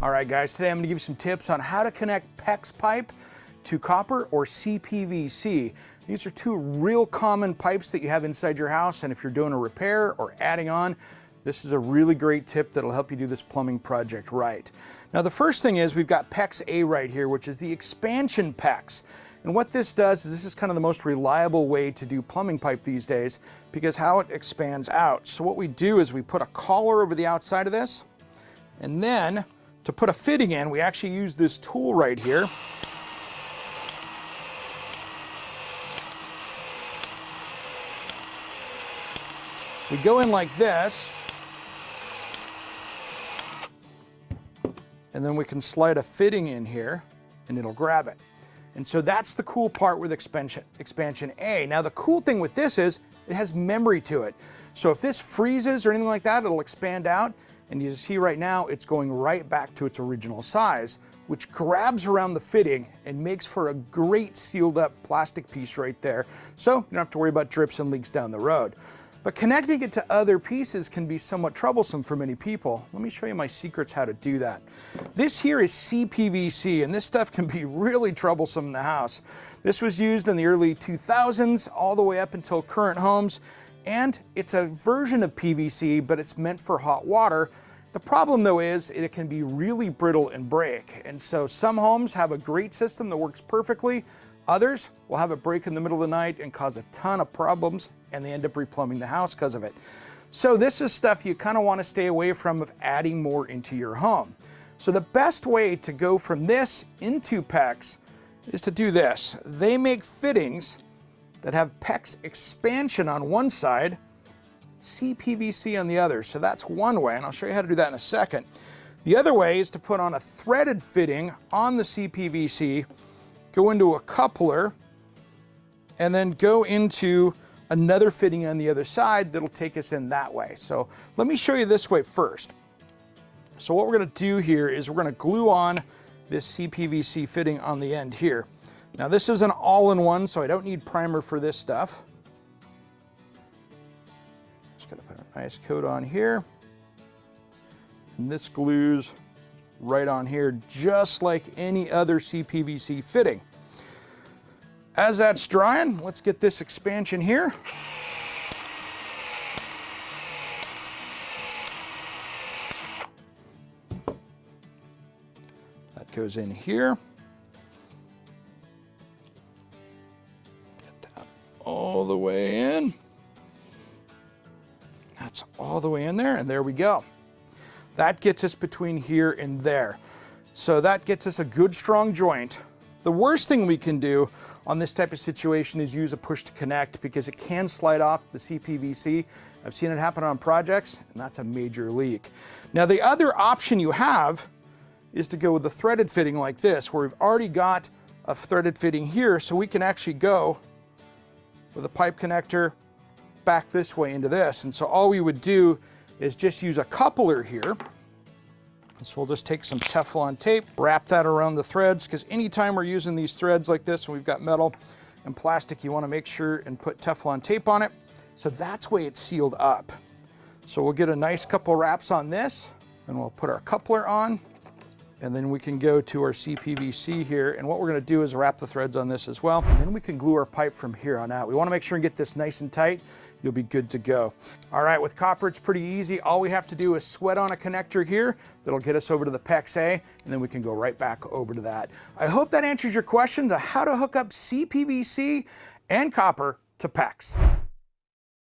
All right guys, today I'm going to give you some tips on how to connect PEX pipe to copper or CPVC. These are two real common pipes that you have inside your house, and if you're doing a repair or adding on, this is a really great tip that'll help you do this plumbing project right. Now the first thing is we've got PEX A right here, which is the expansion PEX. And what this does is this is kind of the most reliable way to do plumbing pipe these days because how it expands out. So what we do is we put a collar over the outside of this, and then to put a fitting in, we actually use this tool right here. We go in like this, and then we can slide a fitting in here and it'll grab it. And so that's the cool part with expansion A. Now the cool thing with this is it has memory to it. So if this freezes or anything like that, it'll expand out. And you see right now, it's going right back to its original size, which grabs around the fitting and makes for a great sealed up plastic piece right there. So you don't have to worry about drips and leaks down the road. But connecting it to other pieces can be somewhat troublesome for many people. Let me show you my secrets how to do that. This here is CPVC, and this stuff can be really troublesome in the house. This was used in the early 2000s all the way up until current homes. And it's a version of PVC, but it's meant for hot water. The problem though is it can be really brittle and break. And so some homes have a great system that works perfectly. Others will have it break in the middle of the night and cause a ton of problems, and they end up replumbing the house because of it. So this is stuff you kind of want to stay away from of adding more into your home. So the best way to go from this into PEX is to do this. They make fittings that have PEX expansion on one side, CPVC on the other. So that's one way, and I'll show you how to do that in a second. The other way is to put on a threaded fitting on the CPVC, go into a coupler, and then go into another fitting on the other side that'll take us in that way. So let me show you this way first. So what we're going to do here is we're going to glue on this CPVC fitting on the end here. Now this is an all-in-one, so I don't need primer for this stuff. Just going to put a nice coat on here. And this glues right on here, just like any other CPVC fitting. As that's drying, let's get this expansion here. That goes in here. Get that all the way in. That's all the way in there, and there we go. That gets us between here and there. So that gets us a good strong joint. The worst thing we can do on this type of situation is use a push to connect because it can slide off the CPVC. I've seen it happen on projects, and that's a major leak. Now the other option you have is to go with the threaded fitting like this, where we've already got a threaded fitting here, so we can actually go with a pipe connector back this way into this. And so all we would do is just use a coupler here. So we'll just take some Teflon tape, wrap that around the threads, because anytime we're using these threads like this, and we've got metal and plastic, you want to make sure and put Teflon tape on it. So that's why it's sealed up. So we'll get a nice couple wraps on this, and we'll put our coupler on, and then we can go to our CPVC here. And what we're going to do is wrap the threads on this as well. And then we can glue our pipe from here on out. We want to make sure and get this nice and tight. You'll be good to go. All right, with copper, it's pretty easy. All we have to do is sweat on a connector here. That'll get us over to the PEX A, and then we can go right back over to that. I hope that answers your questions on how to hook up CPVC and copper to PEX.